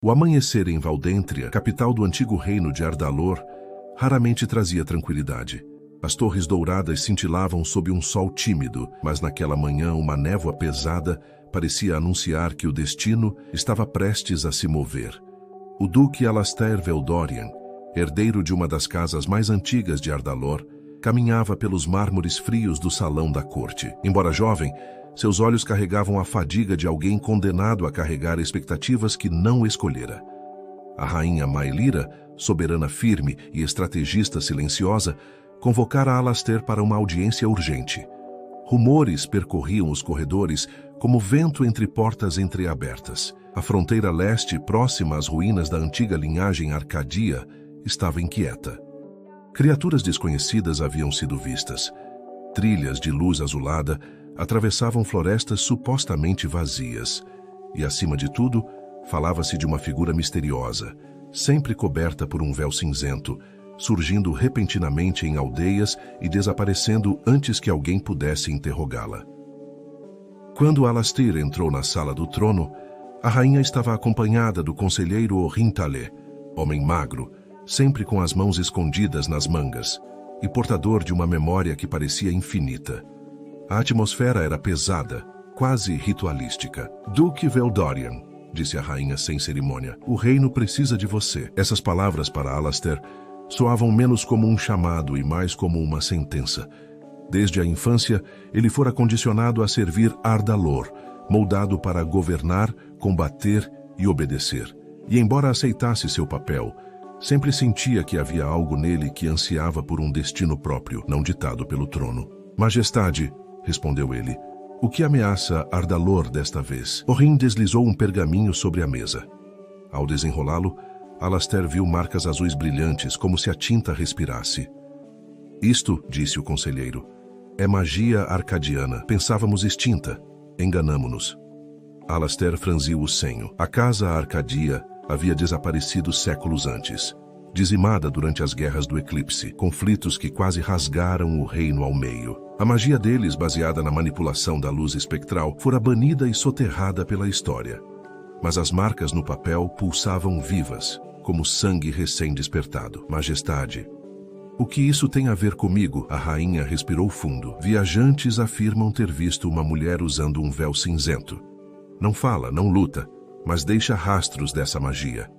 O amanhecer em Valdêntria, capital do antigo reino de Ardalor, raramente trazia tranquilidade. As torres douradas cintilavam sob um sol tímido, mas naquela manhã uma névoa pesada parecia anunciar que o destino estava prestes a se mover. O duque Alastair Veldorian, herdeiro de uma das casas mais antigas de Ardalor, caminhava pelos mármores frios do salão da corte. Embora jovem, seus olhos carregavam a fadiga de alguém condenado a carregar expectativas que não escolhera. A rainha Maelira, soberana firme e estrategista silenciosa, convocara Alastair para uma audiência urgente. Rumores percorriam os corredores como vento entre portas entreabertas. A fronteira leste, próxima às ruínas da antiga linhagem Arcadia, estava inquieta. Criaturas desconhecidas haviam sido vistas. Trilhas de luz azulada atravessavam florestas supostamente vazias. E, acima de tudo, falava-se de uma figura misteriosa, sempre coberta por um véu cinzento, surgindo repentinamente em aldeias e desaparecendo antes que alguém pudesse interrogá-la. Quando Alastair entrou na sala do trono, a rainha estava acompanhada do conselheiro Orintale, homem magro, sempre com as mãos escondidas nas mangas, e portador de uma memória que parecia infinita. A atmosfera era pesada, quase ritualística. Duque Veldorian, disse a rainha sem cerimônia, o reino precisa de você. Essas palavras para Alastair soavam menos como um chamado e mais como uma sentença. Desde a infância, ele fora condicionado a servir Ardalor, moldado para governar, combater e obedecer. E embora aceitasse seu papel, sempre sentia que havia algo nele que ansiava por um destino próprio, não ditado pelo trono. Majestade, respondeu ele, o que ameaça Ardalor desta vez? Orin deslizou um pergaminho sobre a mesa. Ao desenrolá-lo, Alastair viu marcas azuis brilhantes, como se a tinta respirasse. Isto, disse o conselheiro, é magia arcadiana. Pensávamos extinta. Enganamo-nos. Alastair franziu o senho. A casa Arcadia havia desaparecido séculos antes, dizimada durante as guerras do Eclipse, conflitos que quase rasgaram o reino ao meio. A magia deles, baseada na manipulação da luz espectral, fora banida e soterrada pela história. Mas as marcas no papel pulsavam vivas, como sangue recém-despertado. Majestade, o que isso tem a ver comigo? A rainha respirou fundo. Viajantes afirmam ter visto uma mulher usando um véu cinzento. Não fala, não luta, mas deixa rastros dessa magia.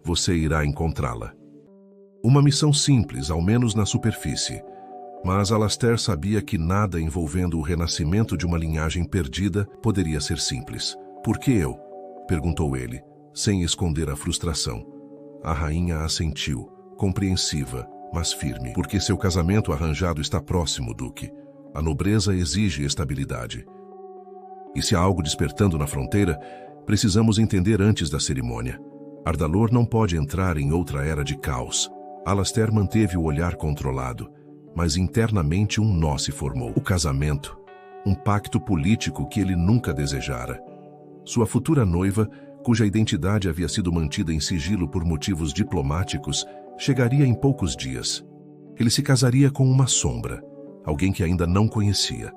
Você irá encontrá-la. Uma missão simples, ao menos na superfície. Mas Alastair sabia que nada envolvendo o renascimento de uma linhagem perdida poderia ser simples. Por que eu? Perguntou ele, sem esconder a frustração. A rainha assentiu, compreensiva, mas firme. Porque seu casamento arranjado está próximo, Duque. A nobreza exige estabilidade. E se há algo despertando na fronteira, precisamos entender antes da cerimônia. Ardalor não pode entrar em outra era de caos. Alastair manteve o olhar controlado, mas internamente um nó se formou. O casamento, um pacto político que ele nunca desejara. Sua futura noiva, cuja identidade havia sido mantida em sigilo por motivos diplomáticos, chegaria em poucos dias. Ele se casaria com uma sombra, alguém que ainda não conhecia.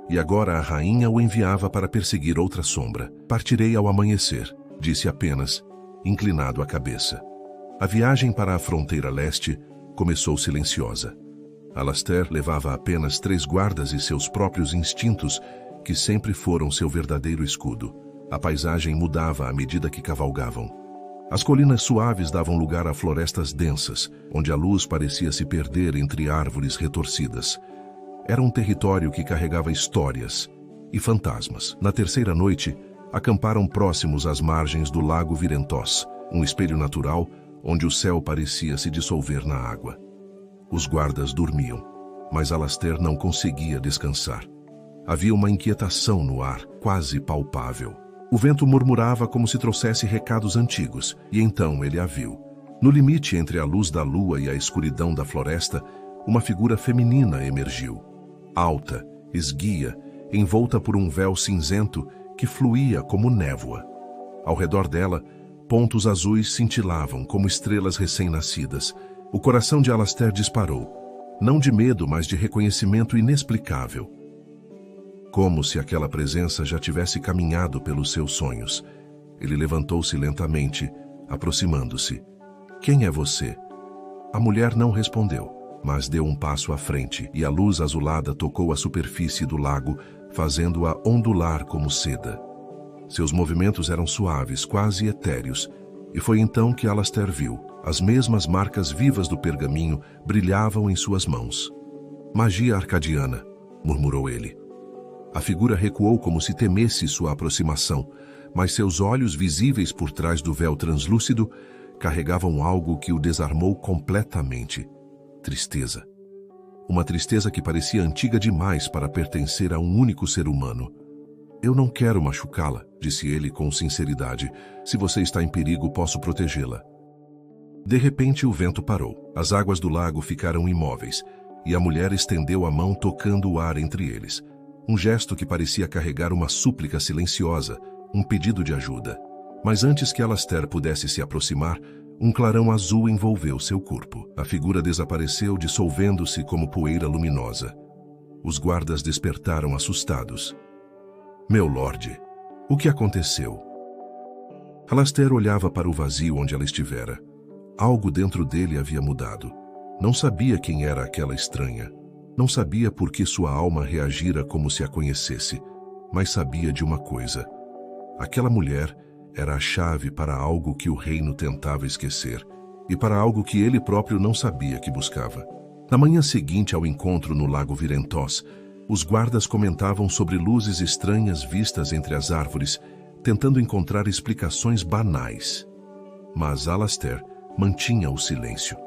E agora a rainha o enviava para perseguir outra sombra. Partirei ao amanhecer, disse apenas, inclinado a cabeça. A viagem para a fronteira leste começou silenciosa. Alastair levava apenas 3 guardas e seus próprios instintos, que sempre foram seu verdadeiro escudo. A paisagem mudava à medida que cavalgavam. As colinas suaves davam lugar a florestas densas, onde a luz parecia se perder entre árvores retorcidas. Era um território que carregava histórias e fantasmas. Na terceira noite, acamparam próximos às margens do lago Virentós, um espelho natural onde o céu parecia se dissolver na água. Os guardas dormiam, mas Alastair não conseguia descansar. Havia uma inquietação no ar, quase palpável. O vento murmurava como se trouxesse recados antigos, e então ele a viu. No limite entre a luz da lua e a escuridão da floresta, uma figura feminina emergiu. Alta, esguia, envolta por um véu cinzento que fluía como névoa. Ao redor dela, pontos azuis cintilavam como estrelas recém-nascidas. O coração de Alastair disparou, não de medo, mas de reconhecimento inexplicável. Como se aquela presença já tivesse caminhado pelos seus sonhos. Ele levantou-se lentamente, aproximando-se. Quem é você? A mulher não respondeu, mas deu um passo à frente e a luz azulada tocou a superfície do lago, fazendo-a ondular como seda. Seus movimentos eram suaves, quase etéreos, e foi então que Alastair viu. As mesmas marcas vivas do pergaminho brilhavam em suas mãos. Magia arcadiana, murmurou ele. A figura recuou como se temesse sua aproximação, mas seus olhos, visíveis por trás do véu translúcido, carregavam algo que o desarmou completamente. Tristeza. Uma tristeza que parecia antiga demais para pertencer a um único ser humano. Eu não quero machucá-la, disse ele com sinceridade. Se você está em perigo, posso protegê-la. De repente o vento parou. As águas do lago ficaram imóveis, e a mulher estendeu a mão tocando o ar entre eles. Um gesto que parecia carregar uma súplica silenciosa, um pedido de ajuda. Mas antes que Alastair pudesse se aproximar, um clarão azul envolveu seu corpo. A figura desapareceu, dissolvendo-se como poeira luminosa. Os guardas despertaram assustados. Meu lorde, o que aconteceu? Alastair olhava para o vazio onde ela estivera. Algo dentro dele havia mudado. Não sabia quem era aquela estranha. Não sabia por que sua alma reagira como se a conhecesse, mas sabia de uma coisa. Aquela mulher era a chave para algo que o reino tentava esquecer e para algo que ele próprio não sabia que buscava. Na manhã seguinte ao encontro no Lago Virentós, os guardas comentavam sobre luzes estranhas vistas entre as árvores, tentando encontrar explicações banais. Mas Alastair mantinha o silêncio.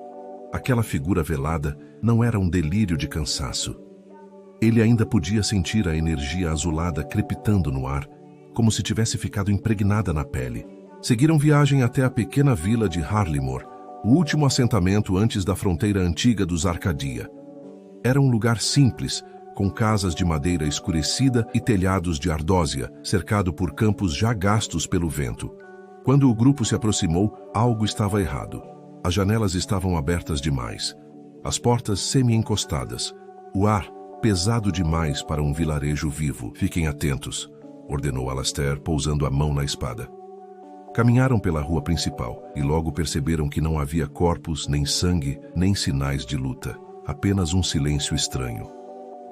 Aquela figura velada não era um delírio de cansaço. Ele ainda podia sentir a energia azulada crepitando no ar, como se tivesse ficado impregnada na pele. Seguiram viagem até a pequena vila de Harlimore, o último assentamento antes da fronteira antiga dos Arcadia. Era um lugar simples, com casas de madeira escurecida e telhados de ardósia, cercado por campos já gastos pelo vento. Quando o grupo se aproximou, algo estava errado. As janelas estavam abertas demais, as portas semi-encostadas, o ar pesado demais para um vilarejo vivo. Fiquem atentos, ordenou Alastair, pousando a mão na espada. Caminharam pela rua principal e logo perceberam que não havia corpos, nem sangue, nem sinais de luta, apenas um silêncio estranho.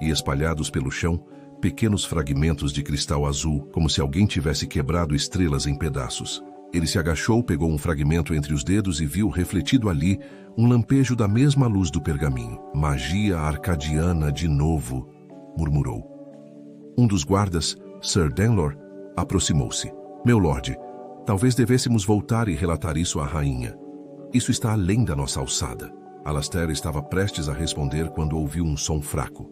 E espalhados pelo chão, pequenos fragmentos de cristal azul, como se alguém tivesse quebrado estrelas em pedaços. Ele se agachou, pegou um fragmento entre os dedos e viu refletido ali um lampejo da mesma luz do pergaminho. Magia arcadiana de novo, murmurou. Um dos guardas, Sir Danlor, aproximou-se. Meu lorde, talvez devêssemos voltar e relatar isso à rainha. Isso está além da nossa alçada. Alastair estava prestes a responder quando ouviu um som fraco.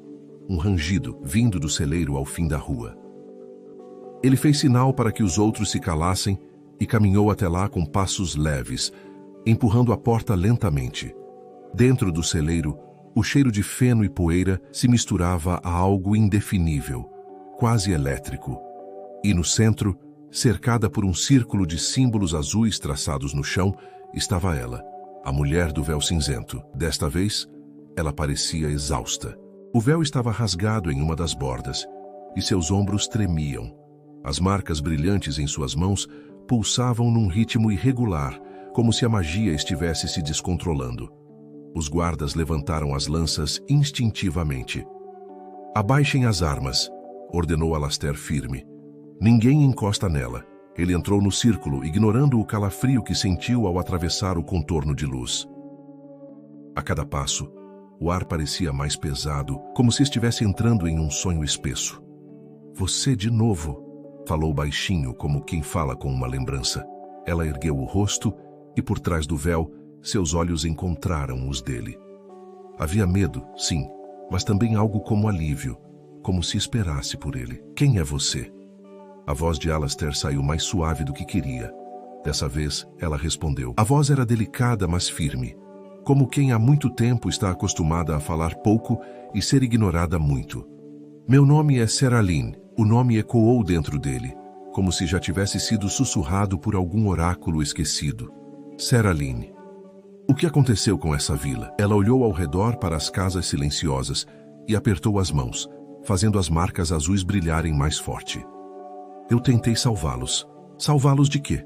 Um rangido vindo do celeiro ao fim da rua. Ele fez sinal para que os outros se calassem e caminhou até lá com passos leves, empurrando a porta lentamente. Dentro do celeiro, o cheiro de feno e poeira se misturava a algo indefinível, quase elétrico. E no centro, cercada por um círculo de símbolos azuis traçados no chão, estava ela, a mulher do véu cinzento. Desta vez, ela parecia exausta. O véu estava rasgado em uma das bordas, e seus ombros tremiam. As marcas brilhantes em suas mãos pulsavam num ritmo irregular, como se a magia estivesse se descontrolando. Os guardas levantaram as lanças instintivamente. Abaixem as armas, ordenou Alastair firme. Ninguém encosta nela. Ele entrou no círculo, ignorando o calafrio que sentiu ao atravessar o contorno de luz. A cada passo, o ar parecia mais pesado, como se estivesse entrando em um sonho espesso. Você de novo, falou baixinho, como quem fala com uma lembrança. Ela ergueu o rosto e, por trás do véu, seus olhos encontraram os dele. Havia medo, sim, mas também algo como alívio, como se esperasse por ele. Quem é você? A voz de Alastair saiu mais suave do que queria. Dessa vez, ela respondeu. A voz era delicada, mas firme, como quem há muito tempo está acostumada a falar pouco e ser ignorada muito. Meu nome é Seralyn. O nome ecoou dentro dele, como se já tivesse sido sussurrado por algum oráculo esquecido. Seralyn. O que aconteceu com essa vila? Ela olhou ao redor para as casas silenciosas e apertou as mãos, fazendo as marcas azuis brilharem mais forte. Eu tentei salvá-los. Salvá-los de quê?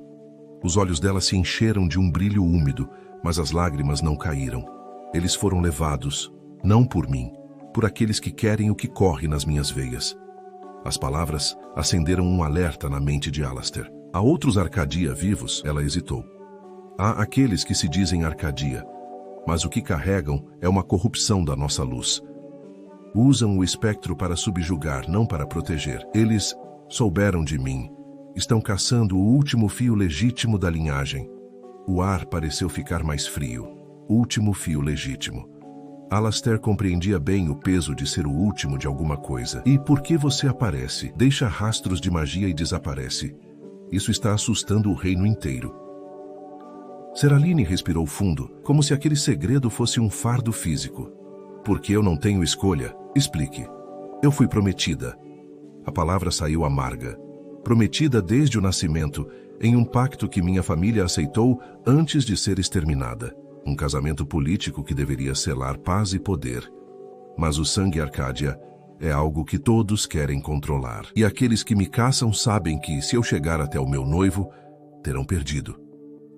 Os olhos dela se encheram de um brilho úmido, mas as lágrimas não caíram. Eles foram levados, não por mim, por aqueles que querem o que corre nas minhas veias. As palavras acenderam um alerta na mente de Alastair. Há outros Arcadia vivos? Ela hesitou. Há aqueles que se dizem Arcadia, mas o que carregam é uma corrupção da nossa luz. Usam o espectro para subjugar, não para proteger. Eles souberam de mim. Estão caçando o último fio legítimo da linhagem. O ar pareceu ficar mais frio. Último fio legítimo. Alastair compreendia bem o peso de ser o último de alguma coisa. E por que você aparece? Deixa rastros de magia e desaparece. Isso está assustando o reino inteiro. Seraline respirou fundo, como se aquele segredo fosse um fardo físico. Porque eu não tenho escolha. Explique. Eu fui prometida. A palavra saiu amarga. Prometida desde o nascimento, em um pacto que minha família aceitou antes de ser exterminada. Um casamento político que deveria selar paz e poder. Mas o sangue Arcádia é algo que todos querem controlar. E aqueles que me caçam sabem que, se eu chegar até o meu noivo, terão perdido.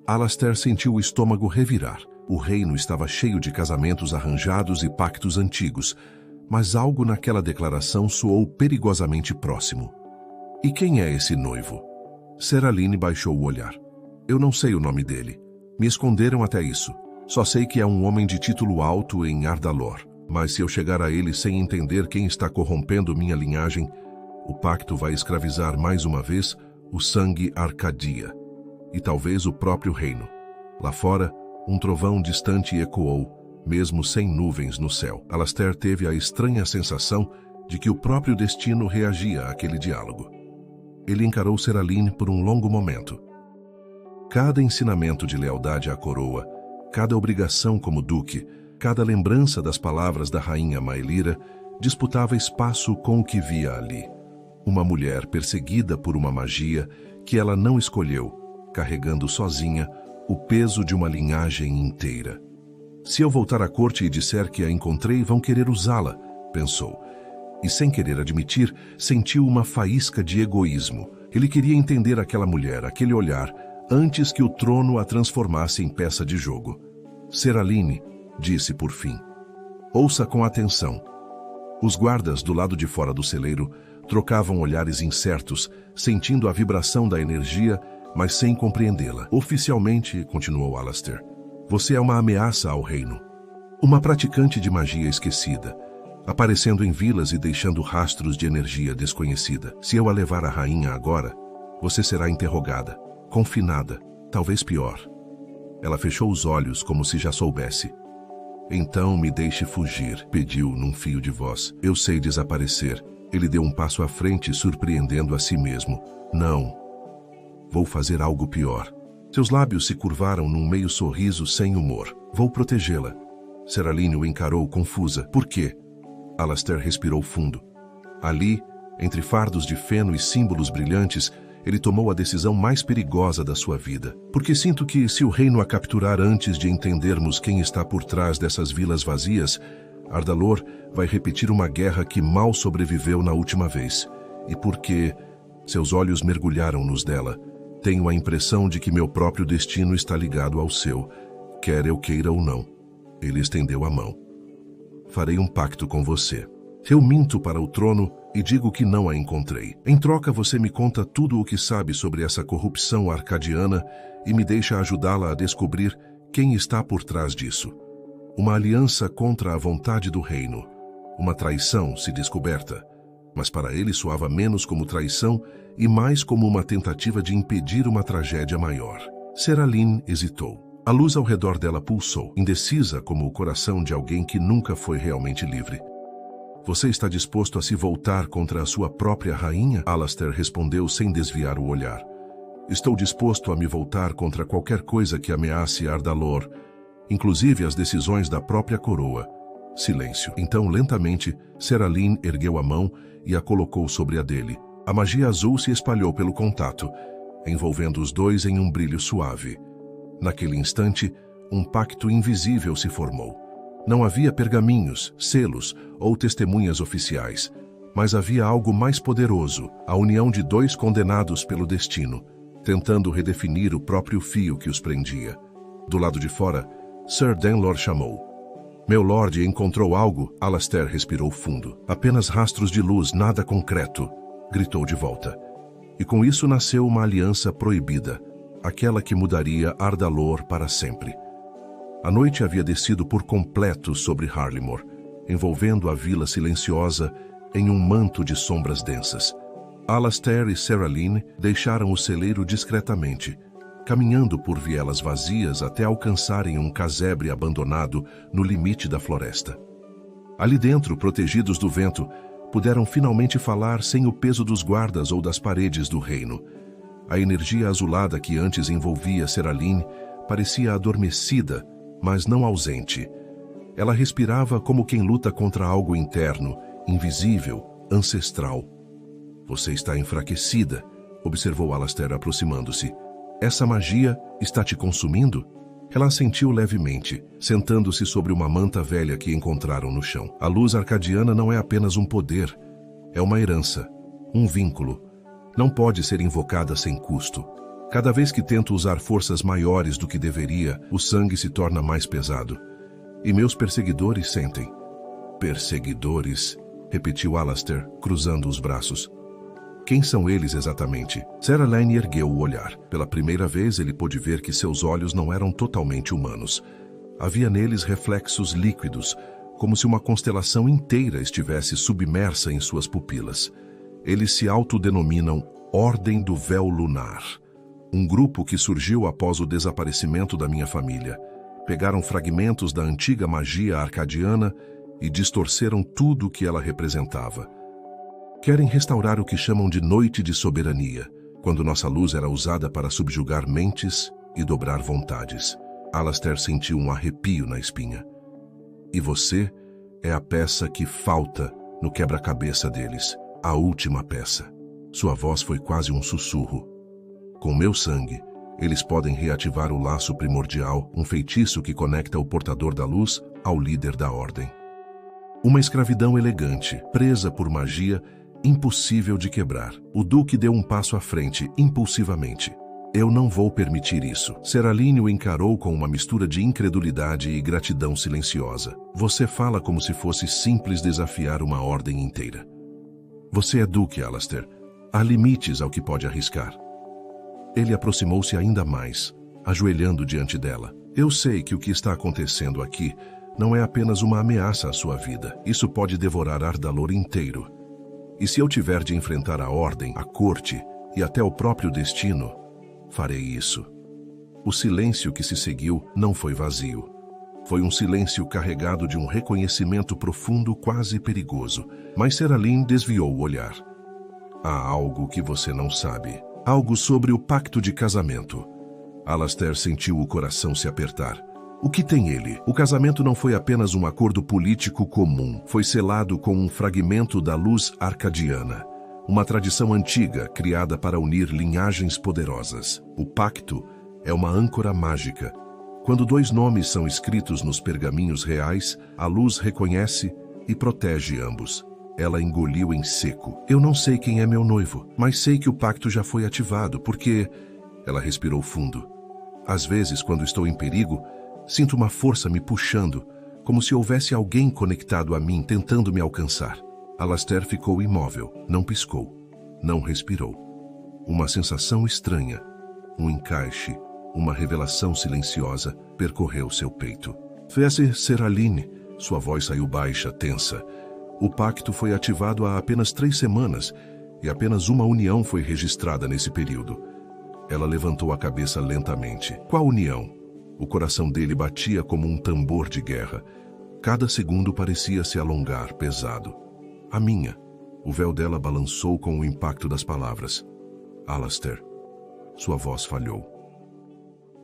Alastair sentiu o estômago revirar. O reino estava cheio de casamentos arranjados e pactos antigos, mas algo naquela declaração soou perigosamente próximo. E quem é esse noivo? Seraline baixou o olhar. Eu não sei o nome dele. Me esconderam até isso. Só sei que é um homem de título alto em Ardalor. Mas se eu chegar a ele sem entender quem está corrompendo minha linhagem, o pacto vai escravizar mais uma vez o sangue Arcadia. E talvez o próprio reino. Lá fora, um trovão distante ecoou, mesmo sem nuvens no céu. Alastair teve a estranha sensação de que o próprio destino reagia àquele diálogo. Ele encarou Seraline por um longo momento. Cada ensinamento de lealdade à coroa, cada obrigação como duque, cada lembrança das palavras da rainha Maelira disputava espaço com o que via ali. Uma mulher perseguida por uma magia que ela não escolheu, carregando sozinha o peso de uma linhagem inteira. Se eu voltar à corte e disser que a encontrei, vão querer usá-la, pensou. E sem querer admitir, sentiu uma faísca de egoísmo. Ele queria entender aquela mulher, aquele olhar, antes que o trono a transformasse em peça de jogo. Seraline, disse por fim. Ouça com atenção. Os guardas do lado de fora do celeiro trocavam olhares incertos, sentindo a vibração da energia, mas sem compreendê-la. Oficialmente, continuou Alastair, você é uma ameaça ao reino. Uma praticante de magia esquecida, aparecendo em vilas e deixando rastros de energia desconhecida. Se eu a levar à rainha agora, você será interrogada, confinada, talvez pior. Ela fechou os olhos como se já soubesse. Então me deixe fugir, pediu num fio de voz. Eu sei desaparecer. Ele deu um passo à frente, surpreendendo a si mesmo. Não. Vou fazer algo pior. Seus lábios se curvaram num meio sorriso sem humor. Vou protegê-la. Seraline o encarou confusa. Por quê? Alastair respirou fundo. Ali, entre fardos de feno e símbolos brilhantes, ele tomou a decisão mais perigosa da sua vida. Porque sinto que, se o reino a capturar antes de entendermos quem está por trás dessas vilas vazias, Ardalor vai repetir uma guerra que mal sobreviveu na última vez. E porque seus olhos mergulharam nos dela, tenho a impressão de que meu próprio destino está ligado ao seu, quer eu queira ou não. Ele estendeu a mão. Farei um pacto com você. Eu minto para o trono e digo que não a encontrei. Em troca, você me conta tudo o que sabe sobre essa corrupção arcadiana e me deixa ajudá-la a descobrir quem está por trás disso. Uma aliança contra a vontade do reino. Uma traição, se descoberta. Mas para ele soava menos como traição e mais como uma tentativa de impedir uma tragédia maior. Seraline hesitou. A luz ao redor dela pulsou, indecisa como o coração de alguém que nunca foi realmente livre. Você está disposto a se voltar contra a sua própria rainha? Alastair respondeu sem desviar o olhar. Estou disposto a me voltar contra qualquer coisa que ameace Ardalor, inclusive as decisões da própria coroa. Silêncio. Então, lentamente, Seraline ergueu a mão e a colocou sobre a dele. A magia azul se espalhou pelo contato, envolvendo os dois em um brilho suave. Naquele instante, um pacto invisível se formou. Não havia pergaminhos, selos ou testemunhas oficiais, mas havia algo mais poderoso, a união de dois condenados pelo destino. tentando redefinir o próprio fio que os prendia. Do lado de fora, Sir Danlor chamou. Meu Lorde encontrou algo? Alastair respirou fundo. Apenas rastros de luz, nada concreto, gritou de volta. E com isso nasceu uma aliança proibida, aquela que mudaria Ardalor para sempre. A noite havia descido por completo sobre Harlymore, envolvendo a vila silenciosa em um manto de sombras densas. Alastair e Seraline deixaram o celeiro discretamente, caminhando por vielas vazias até alcançarem um casebre abandonado no limite da floresta. Ali dentro, protegidos do vento, puderam finalmente falar sem o peso dos guardas ou das paredes do reino. A energia azulada que antes envolvia Seraline parecia adormecida, mas não ausente. Ela respirava como quem luta contra algo interno, invisível, ancestral. Você está enfraquecida, observou Alastair aproximando-se. Essa magia está te consumindo? Ela assentiu levemente, sentando-se sobre uma manta velha que encontraram no chão. A luz arcadiana não é apenas um poder, é uma herança, um vínculo. Não pode ser invocada sem custo. Cada vez que tento usar forças maiores do que deveria, o sangue se torna mais pesado. E meus perseguidores sentem. Perseguidores, repetiu Alastair, cruzando os braços. Quem são eles exatamente? Seraline ergueu o olhar. Pela primeira vez ele pôde ver que seus olhos não eram totalmente humanos. Havia neles reflexos líquidos, como se uma constelação inteira estivesse submersa em suas pupilas. Eles se autodenominam Ordem do Véu Lunar, um grupo que surgiu após o desaparecimento da minha família. Pegaram fragmentos da antiga magia arcadiana e distorceram tudo o que ela representava. Querem restaurar o que chamam de Noite de Soberania, quando nossa luz era usada para subjugar mentes e dobrar vontades. Alastair sentiu um arrepio na espinha. E você é a peça que falta no quebra-cabeça deles, a última peça. Sua voz foi quase um sussurro. Com meu sangue, eles podem reativar o laço primordial, um feitiço que conecta o portador da luz ao líder da ordem. Uma escravidão elegante, presa por magia, impossível de quebrar. O Duque deu um passo à frente, impulsivamente. Eu não vou permitir isso. Seraline o encarou com uma mistura de incredulidade e gratidão silenciosa. Você fala como se fosse simples desafiar uma ordem inteira. Você é Duque, Alastair. Há limites ao que pode arriscar. Ele aproximou-se ainda mais, ajoelhando diante dela. Eu sei que o que está acontecendo aqui não é apenas uma ameaça à sua vida. Isso pode devorar Ardalor inteiro. E se eu tiver de enfrentar a ordem, a corte e até o próprio destino, farei isso. O silêncio que se seguiu não foi vazio. Foi um silêncio carregado de um reconhecimento profundo, quase perigoso. Mas Seraline desviou o olhar. Há algo que você não sabe. Algo sobre o pacto de casamento. Alastair sentiu o coração se apertar. O que tem ele? O casamento não foi apenas um acordo político comum. Foi selado com um fragmento da luz arcadiana. Uma tradição antiga criada para unir linhagens poderosas. O pacto é uma âncora mágica. Quando dois nomes são escritos nos pergaminhos reais, a luz reconhece e protege ambos. Ela engoliu em seco. Eu não sei quem é meu noivo, mas sei que o pacto já foi ativado, porque... Ela respirou fundo. Às vezes, quando estou em perigo, sinto uma força me puxando, como se houvesse alguém conectado a mim tentando me alcançar. Alastair ficou imóvel, não piscou, não respirou. Uma sensação estranha, um encaixe, uma revelação silenciosa percorreu seu peito. Fez Seraline, sua voz saiu baixa, tensa. O pacto foi ativado há apenas 3 semanas e apenas uma união foi registrada nesse período. Ela levantou a cabeça lentamente. Qual união? O coração dele batia como um tambor de guerra. Cada segundo parecia se alongar, pesado. A minha. O véu dela balançou com o impacto das palavras. Alastair. Sua voz falhou.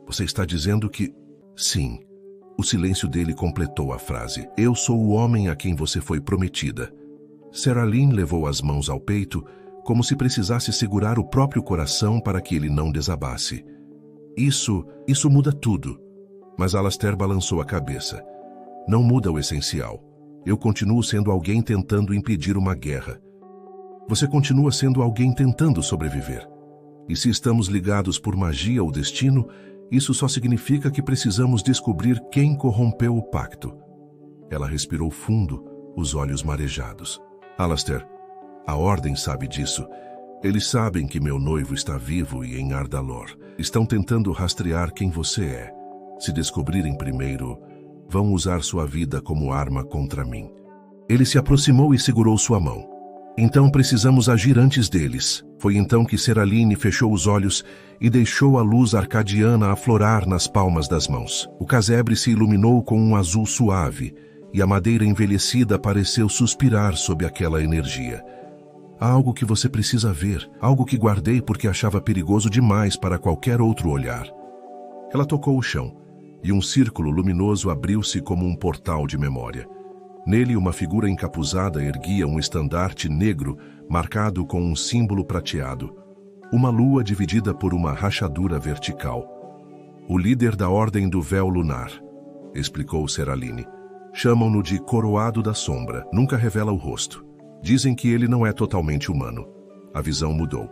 Você está dizendo que... Sim. O silêncio dele completou a frase. Eu sou o homem a quem você foi prometida. Seraline levou as mãos ao peito, como se precisasse segurar o próprio coração para que ele não desabasse. Isso muda tudo. Mas Alastair balançou a cabeça. Não muda o essencial. Eu continuo sendo alguém tentando impedir uma guerra. Você continua sendo alguém tentando sobreviver. E se estamos ligados por magia ou destino, isso só significa que precisamos descobrir quem corrompeu o pacto. Ela respirou fundo, os olhos marejados. Alastair, a Ordem sabe disso. Eles sabem que meu noivo está vivo e em Ardalor. Estão tentando rastrear quem você é. Se descobrirem primeiro, vão usar sua vida como arma contra mim. Ele se aproximou e segurou sua mão. Então precisamos agir antes deles. Foi então que Seraline fechou os olhos e deixou a luz arcadiana aflorar nas palmas das mãos. O casebre se iluminou com um azul suave e a madeira envelhecida pareceu suspirar sob aquela energia. Há algo que você precisa ver, algo que guardei porque achava perigoso demais para qualquer outro olhar. Ela tocou o chão e um círculo luminoso abriu-se como um portal de memória. Nele, uma figura encapuzada erguia um estandarte negro marcado com um símbolo prateado, uma lua dividida por uma rachadura vertical. O líder da Ordem do Véu Lunar, explicou Seraline. Chamam-no de Coroado da Sombra. Nunca revela o rosto. Dizem que ele não é totalmente humano. A visão mudou.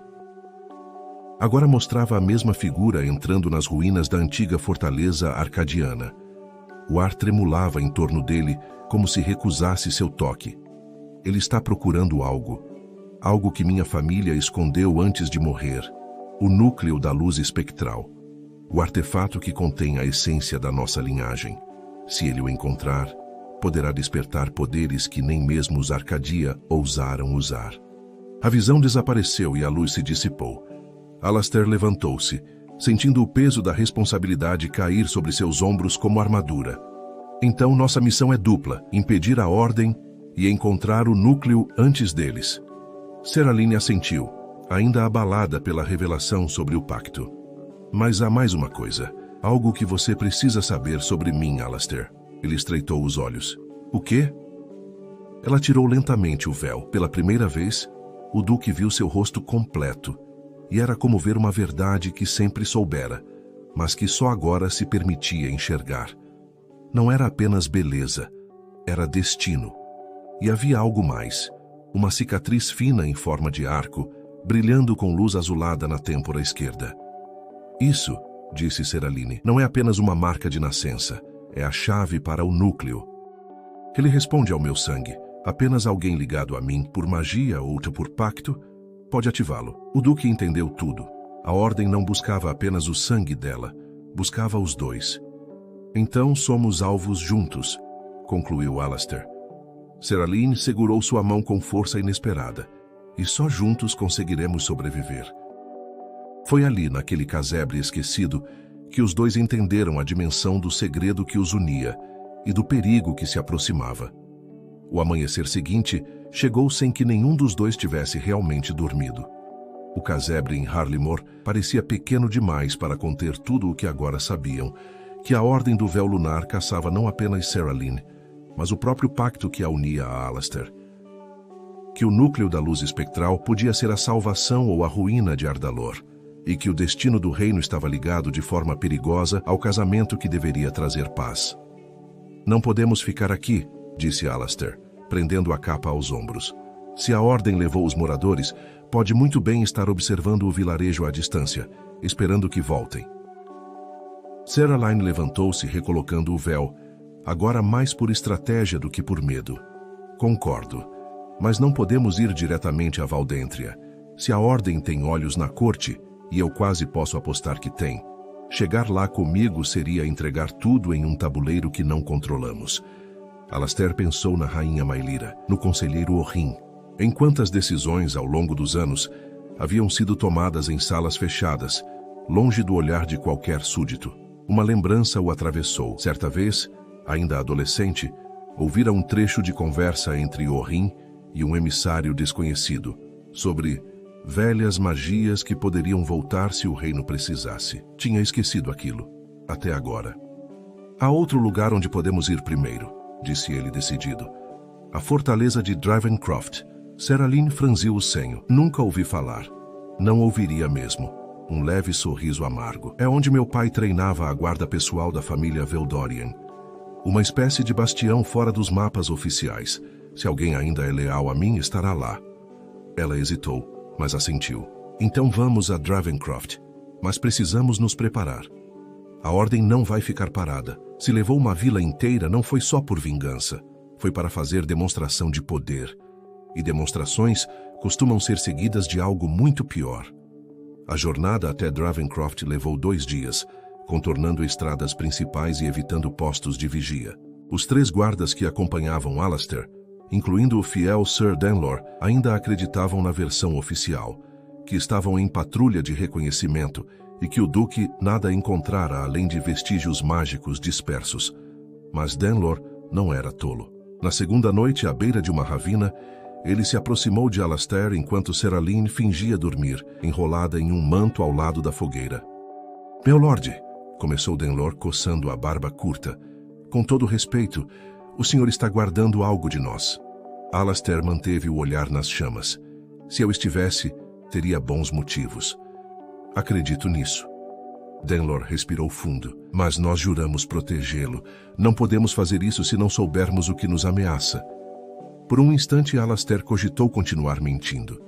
Agora mostrava a mesma figura entrando nas ruínas da antiga fortaleza arcadiana. O ar tremulava em torno dele, como se recusasse seu toque. Ele está procurando algo. Algo que minha família escondeu antes de morrer. O núcleo da luz espectral. O artefato que contém a essência da nossa linhagem. Se ele o encontrar, poderá despertar poderes que nem mesmo os Arcadia ousaram usar. A visão desapareceu e a luz se dissipou. Alastair levantou-se, sentindo o peso da responsabilidade cair sobre seus ombros como armadura. Então nossa missão é dupla, impedir a Ordem e encontrar o núcleo antes deles. Seraline assentiu, ainda abalada pela revelação sobre o pacto. Mas há mais uma coisa, algo que você precisa saber sobre mim, Alastair. Ele estreitou os olhos. O quê? Ela tirou lentamente o véu. Pela primeira vez, o Duque viu seu rosto completo, e era como ver uma verdade que sempre soubera, mas que só agora se permitia enxergar. Não era apenas beleza, era destino. E havia algo mais, uma cicatriz fina em forma de arco, brilhando com luz azulada na têmpora esquerda. Isso, disse Seraline, não é apenas uma marca de nascença, é a chave para o núcleo. Ele responde ao meu sangue. Apenas alguém ligado a mim, por magia ou por pacto, pode ativá-lo. O Duque entendeu tudo. A Ordem não buscava apenas o sangue dela, buscava os dois. Então somos alvos juntos, concluiu Alastair. Seraline segurou sua mão com força inesperada, e só juntos conseguiremos sobreviver. Foi ali, naquele casebre esquecido, que os dois entenderam a dimensão do segredo que os unia e do perigo que se aproximava. O amanhecer seguinte chegou sem que nenhum dos dois tivesse realmente dormido. O casebre em Harlimore parecia pequeno demais para conter tudo o que agora sabiam, que a Ordem do Véu Lunar caçava não apenas Seraline, mas o próprio pacto que a unia a Alastair. Que o núcleo da luz espectral podia ser a salvação ou a ruína de Ardalor, e que o destino do reino estava ligado de forma perigosa ao casamento que deveria trazer paz. Não podemos ficar aqui, disse Alastair, prendendo a capa aos ombros. Se a Ordem levou os moradores, pode muito bem estar observando o vilarejo à distância, esperando que voltem. Seraline levantou-se recolocando o véu, agora mais por estratégia do que por medo. Concordo, mas não podemos ir diretamente a Valdentria. Se a Ordem tem olhos na corte, e eu quase posso apostar que tem, chegar lá comigo seria entregar tudo em um tabuleiro que não controlamos. Alastair pensou na rainha Maelira, no conselheiro Orrin. Em quantas decisões, ao longo dos anos, haviam sido tomadas em salas fechadas, longe do olhar de qualquer súdito. Uma lembrança o atravessou. Certa vez, ainda adolescente, ouvira um trecho de conversa entre Orrin e um emissário desconhecido, sobre velhas magias que poderiam voltar se o reino precisasse. Tinha esquecido aquilo, até agora. Há outro lugar onde podemos ir primeiro, disse ele decidido. A fortaleza de Dravencroft. Seraline franziu o senho. Nunca ouvi falar. Não ouviria mesmo. Um leve sorriso amargo. É onde meu pai treinava a guarda pessoal da família Veldorian. Uma espécie de bastião fora dos mapas oficiais. Se alguém ainda é leal a mim, estará lá. Ela hesitou, mas assentiu. Então vamos a Dravencroft, mas precisamos nos preparar. A Ordem não vai ficar parada. Se levou uma vila inteira, não foi só por vingança. Foi para fazer demonstração de poder. E demonstrações costumam ser seguidas de algo muito pior. A jornada até Dravencroft levou 2 dias, contornando estradas principais e evitando postos de vigia. Os 3 guardas que acompanhavam Alastair, incluindo o fiel Sir Danelor, ainda acreditavam na versão oficial, que estavam em patrulha de reconhecimento e que o Duque nada encontrara além de vestígios mágicos dispersos. Mas Danelor não era tolo. Na segunda noite, à beira de uma ravina, ele se aproximou de Alastair enquanto Seraline fingia dormir, enrolada em um manto ao lado da fogueira. "Meu lorde", começou Danelor coçando a barba curta, "com todo respeito, o senhor está guardando algo de nós." Alastair manteve o olhar nas chamas. "Se eu estivesse, teria bons motivos." "Acredito nisso." Danelor respirou fundo. "Mas nós juramos protegê-lo. Não podemos fazer isso se não soubermos o que nos ameaça." Por um instante, Alastair cogitou continuar mentindo.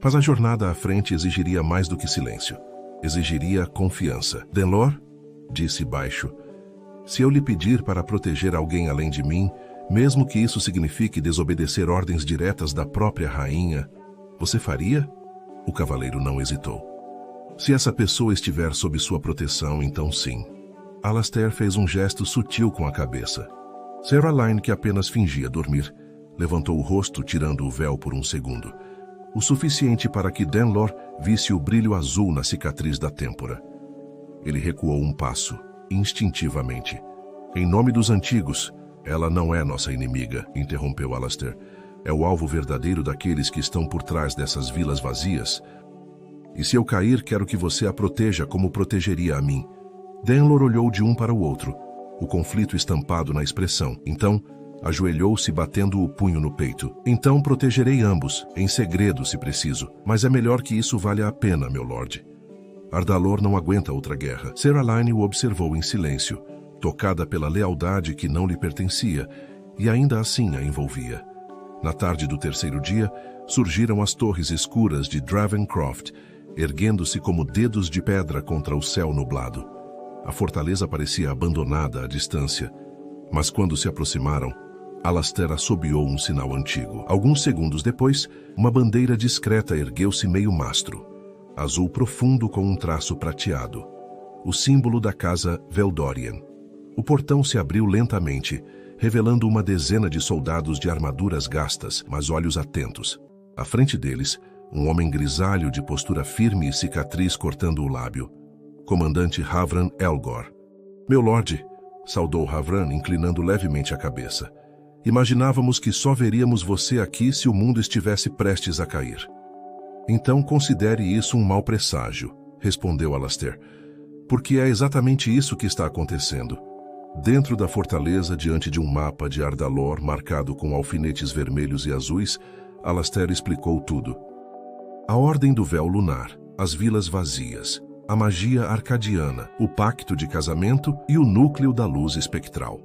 Mas a jornada à frente exigiria mais do que silêncio. Exigiria confiança. "Danelor", disse baixo, "se eu lhe pedir para proteger alguém além de mim, mesmo que isso signifique desobedecer ordens diretas da própria rainha, você faria?" O cavaleiro não hesitou. "Se essa pessoa estiver sob sua proteção, então sim." Alastair fez um gesto sutil com a cabeça. Seraline, que apenas fingia dormir, levantou o rosto tirando o véu por um segundo, o suficiente para que Danelor visse o brilho azul na cicatriz da têmpora. Ele recuou um passo, instintivamente. "Em nome dos antigos, ela não é nossa inimiga", interrompeu Alastair. "É o alvo verdadeiro daqueles que estão por trás dessas vilas vazias. E se eu cair, quero que você a proteja como protegeria a mim." Danelor olhou de um para o outro, o conflito estampado na expressão. Então, ajoelhou-se batendo o punho no peito. "Então protegerei ambos, em segredo se preciso. Mas é melhor que isso valha a pena, meu lorde. Ardalor não aguenta outra guerra." Seraline o observou em silêncio, tocada pela lealdade que não lhe pertencia, e ainda assim a envolvia. Na tarde do 3º dia, surgiram as torres escuras de Dravencroft, erguendo-se como dedos de pedra contra o céu nublado. A fortaleza parecia abandonada à distância, mas quando se aproximaram, Alastair assobiou um sinal antigo. Alguns segundos depois, uma bandeira discreta ergueu-se meio mastro, azul profundo com um traço prateado, o símbolo da casa Veldorian. O portão se abriu lentamente, revelando uma dezena de soldados de armaduras gastas, mas olhos atentos. À frente deles, um homem grisalho de postura firme e cicatriz cortando o lábio. Comandante Havran Elgor. "Meu lorde", saudou Havran, inclinando levemente a cabeça. "Imaginávamos que só veríamos você aqui se o mundo estivesse prestes a cair." "Então considere isso um mau presságio", respondeu Alastair, "porque é exatamente isso que está acontecendo." Dentro da fortaleza, diante de um mapa de Ardalor marcado com alfinetes vermelhos e azuis, Alastair explicou tudo. A Ordem do Véu Lunar, as vilas vazias, a magia arcadiana, o pacto de casamento e o núcleo da luz espectral.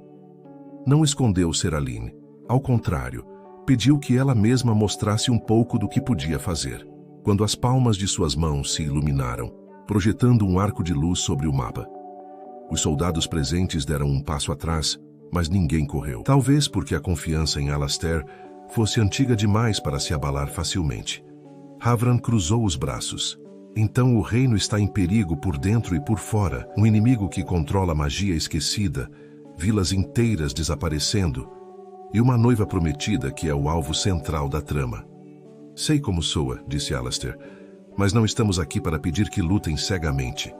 Não escondeu Seraline. Ao contrário, pediu que ela mesma mostrasse um pouco do que podia fazer. Quando as palmas de suas mãos se iluminaram, projetando um arco de luz sobre o mapa. Os soldados presentes deram um passo atrás, mas ninguém correu. Talvez porque a confiança em Alastair fosse antiga demais para se abalar facilmente. Havran cruzou os braços. "Então o reino está em perigo por dentro e por fora. Um inimigo que controla a magia esquecida, vilas inteiras desaparecendo, e uma noiva prometida que é o alvo central da trama." "Sei como soa", disse Alastair, "mas não estamos aqui para pedir que lutem cegamente.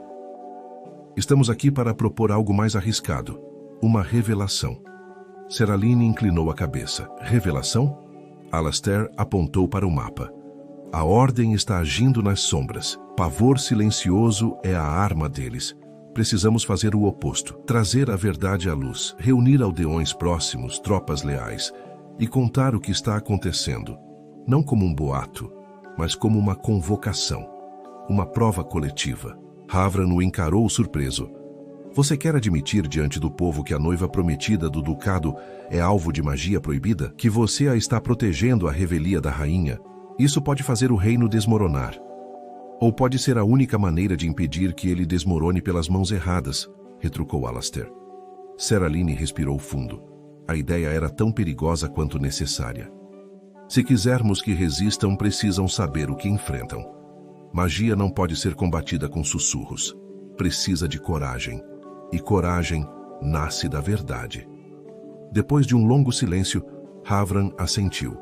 Estamos aqui para propor algo mais arriscado, uma revelação." Seraline inclinou a cabeça. "Revelação?" Alastair apontou para o mapa. "A Ordem está agindo nas sombras. Pavor silencioso é a arma deles. Precisamos fazer o oposto. Trazer a verdade à luz, reunir aldeões próximos, tropas leais, e contar o que está acontecendo. Não como um boato, mas como uma convocação. Uma prova coletiva." Havran o encarou surpreso. "Você quer admitir diante do povo que a noiva prometida do ducado é alvo de magia proibida? Que você a está protegendo à revelia da rainha? Isso pode fazer o reino desmoronar." Ou pode ser a única maneira de impedir que ele desmorone pelas mãos erradas, retrucou Alastair. Seraline respirou fundo. A ideia era tão perigosa quanto necessária. Se quisermos que resistam, precisam saber o que enfrentam. Magia não pode ser combatida com sussurros. Precisa de coragem. E coragem nasce da verdade. Depois de um longo silêncio, Havran assentiu.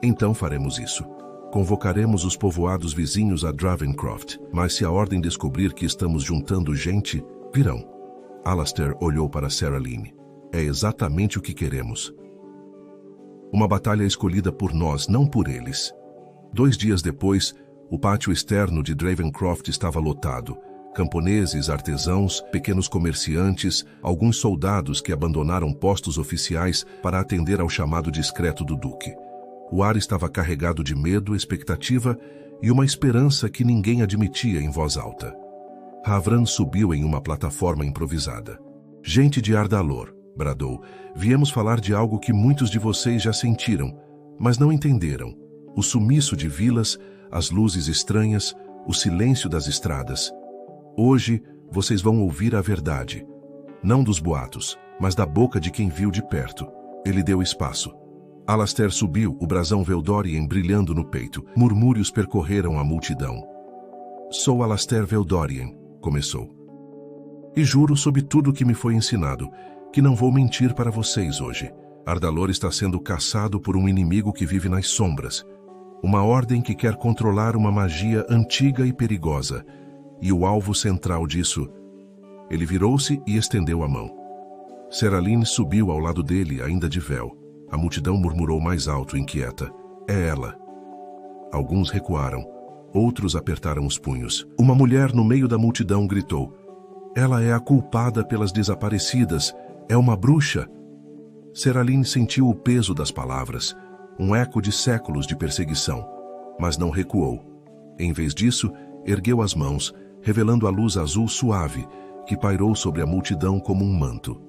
Então faremos isso. Convocaremos os povoados vizinhos a Dravencroft, mas se a Ordem descobrir que estamos juntando gente, virão. Alastair olhou para Seraline. É exatamente o que queremos. Uma batalha escolhida por nós, não por eles. 2 dias depois, o pátio externo de Dravencroft estava lotado. Camponeses, artesãos, pequenos comerciantes, alguns soldados que abandonaram postos oficiais para atender ao chamado discreto do Duque. O ar estava carregado de medo, expectativa e uma esperança que ninguém admitia em voz alta. Havran subiu em uma plataforma improvisada. Gente de Ardalor, bradou, viemos falar de algo que muitos de vocês já sentiram, mas não entenderam. O sumiço de vilas, as luzes estranhas, o silêncio das estradas. Hoje, vocês vão ouvir a verdade. Não dos boatos, mas da boca de quem viu de perto. Ele deu espaço. Alastair subiu, o brasão Veldorien brilhando no peito. Murmúrios percorreram a multidão. Sou Alastair Veldorien, começou. E juro sob tudo que me foi ensinado, que não vou mentir para vocês hoje. Ardalor está sendo caçado por um inimigo que vive nas sombras. Uma ordem que quer controlar uma magia antiga e perigosa. E o alvo central disso... Ele virou-se e estendeu a mão. Seraline subiu ao lado dele, ainda de véu. A multidão murmurou mais alto, inquieta. É ela. Alguns recuaram. Outros apertaram os punhos. Uma mulher no meio da multidão gritou. Ela é a culpada pelas desaparecidas. É uma bruxa. Seraline sentiu o peso das palavras. Um eco de séculos de perseguição. Mas não recuou. Em vez disso, ergueu as mãos, revelando a luz azul suave, que pairou sobre a multidão como um manto.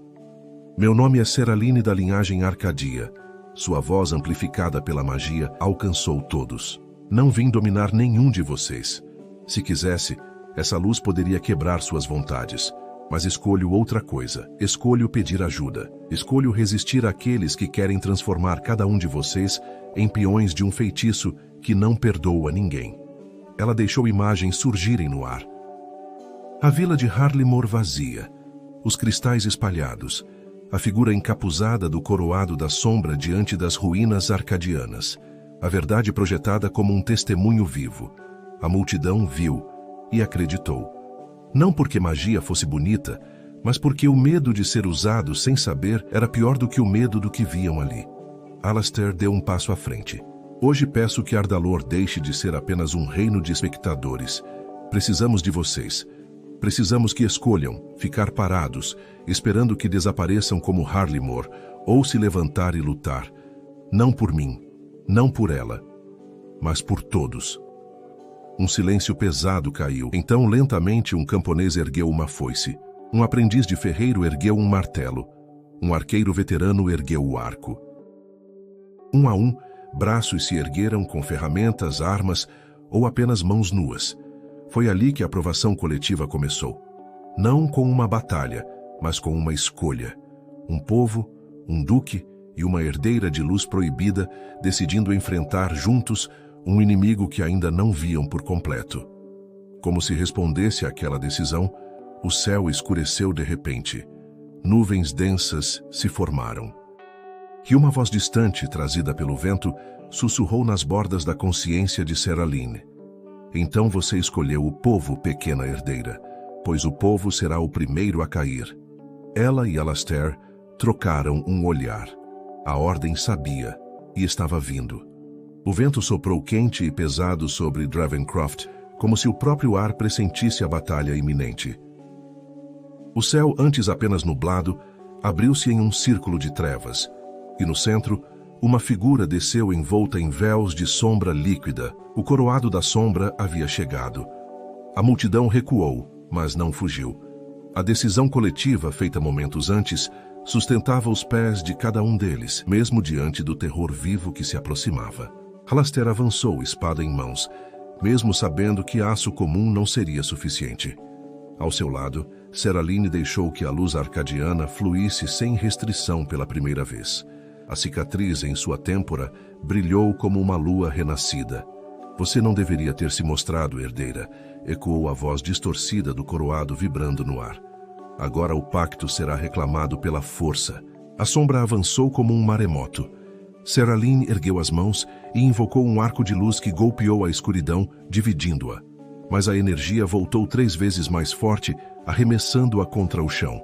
Meu nome é Seraline da linhagem Arcadia. Sua voz, amplificada pela magia, alcançou todos. Não vim dominar nenhum de vocês. Se quisesse, essa luz poderia quebrar suas vontades. Mas escolho outra coisa. Escolho pedir ajuda. Escolho resistir àqueles que querem transformar cada um de vocês em peões de um feitiço que não perdoa ninguém. Ela deixou imagens surgirem no ar. A vila de Harlimor vazia. Os cristais espalhados. A figura encapuzada do coroado da sombra diante das ruínas arcadianas. A verdade projetada como um testemunho vivo. A multidão viu e acreditou. Não porque magia fosse bonita, mas porque o medo de ser usado sem saber era pior do que o medo do que viam ali. Alastair deu um passo à frente. Hoje peço que Ardalor deixe de ser apenas um reino de espectadores. Precisamos de vocês. Precisamos que escolham ficar parados, esperando que desapareçam como Harlimor, ou se levantar e lutar. Não por mim, não por ela, mas por todos. Um silêncio pesado caiu. Então, lentamente, um camponês ergueu uma foice. Um aprendiz de ferreiro ergueu um martelo. Um arqueiro veterano ergueu o arco. Um a um, braços se ergueram com ferramentas, armas ou apenas mãos nuas. Foi ali que a aprovação coletiva começou. Não com uma batalha, mas com uma escolha. Um povo, um duque e uma herdeira de luz proibida decidindo enfrentar juntos um inimigo que ainda não viam por completo. Como se respondesse àquela decisão, o céu escureceu de repente. Nuvens densas se formaram. E uma voz distante, trazida pelo vento, sussurrou nas bordas da consciência de Seraline. Então você escolheu o povo, pequena herdeira, pois o povo será o primeiro a cair. Ela e Alastair trocaram um olhar. A ordem sabia e estava vindo. O vento soprou quente e pesado sobre Dravencroft, como se o próprio ar pressentisse a batalha iminente. O céu, antes apenas nublado, abriu-se em um círculo de trevas, e no centro, uma figura desceu envolta em véus de sombra líquida. O coroado da sombra havia chegado. A multidão recuou, mas não fugiu. A decisão coletiva, feita momentos antes, sustentava os pés de cada um deles, mesmo diante do terror vivo que se aproximava. Alastair avançou, espada em mãos, mesmo sabendo que aço comum não seria suficiente. Ao seu lado, Seraline deixou que a luz arcadiana fluísse sem restrição pela primeira vez. A cicatriz em sua têmpora brilhou como uma lua renascida. Você não deveria ter se mostrado, herdeira, ecoou a voz distorcida do coroado vibrando no ar. Agora o pacto será reclamado pela força. A sombra avançou como um maremoto. Seraline ergueu as mãos e invocou um arco de luz que golpeou a escuridão, dividindo-a. Mas a energia voltou 3 vezes mais forte, arremessando-a contra o chão.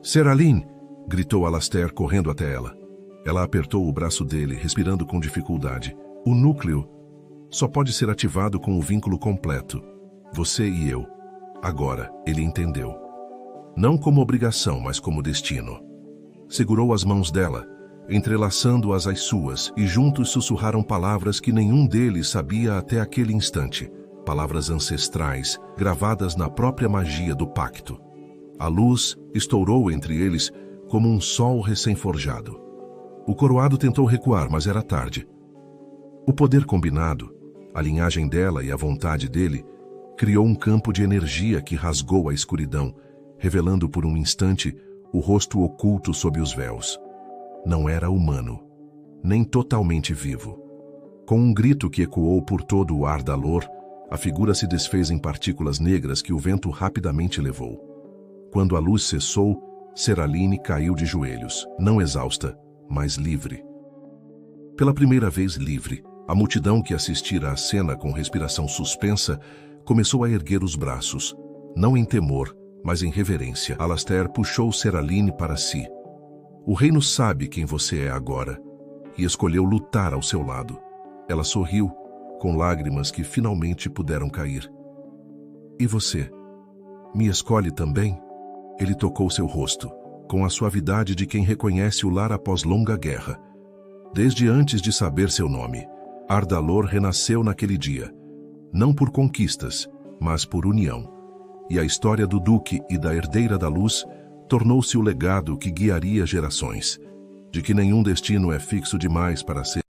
Seraline! Gritou Alastair correndo até ela. Ela apertou o braço dele, respirando com dificuldade. O núcleo só pode ser ativado com o vínculo completo. Você e eu. Agora, ele entendeu. Não como obrigação, mas como destino. Segurou as mãos dela, entrelaçando-as às suas, e juntos sussurraram palavras que nenhum deles sabia até aquele instante. Palavras ancestrais, gravadas na própria magia do pacto. A luz estourou entre eles como um sol recém-forjado. O coroado tentou recuar, mas era tarde. O poder combinado, a linhagem dela e a vontade dele, criou um campo de energia que rasgou a escuridão, revelando por um instante o rosto oculto sob os véus. Não era humano, nem totalmente vivo. Com um grito que ecoou por todo o Ardalor, a figura se desfez em partículas negras que o vento rapidamente levou. Quando a luz cessou, Seraline caiu de joelhos, não exausta, mas livre. Pela primeira vez livre, a multidão que assistira à cena com respiração suspensa começou a erguer os braços, não em temor, mas em reverência. Alastair puxou Seraline para si. O reino sabe quem você é agora, e escolheu lutar ao seu lado. Ela sorriu, com lágrimas que finalmente puderam cair. E você? Me escolhe também? Ele tocou seu rosto, com a suavidade de quem reconhece o lar após longa guerra. Desde antes de saber seu nome, Ardalor renasceu naquele dia, não por conquistas, mas por união. E a história do Duque e da Herdeira da Luz tornou-se o legado que guiaria gerações, de que nenhum destino é fixo demais para ser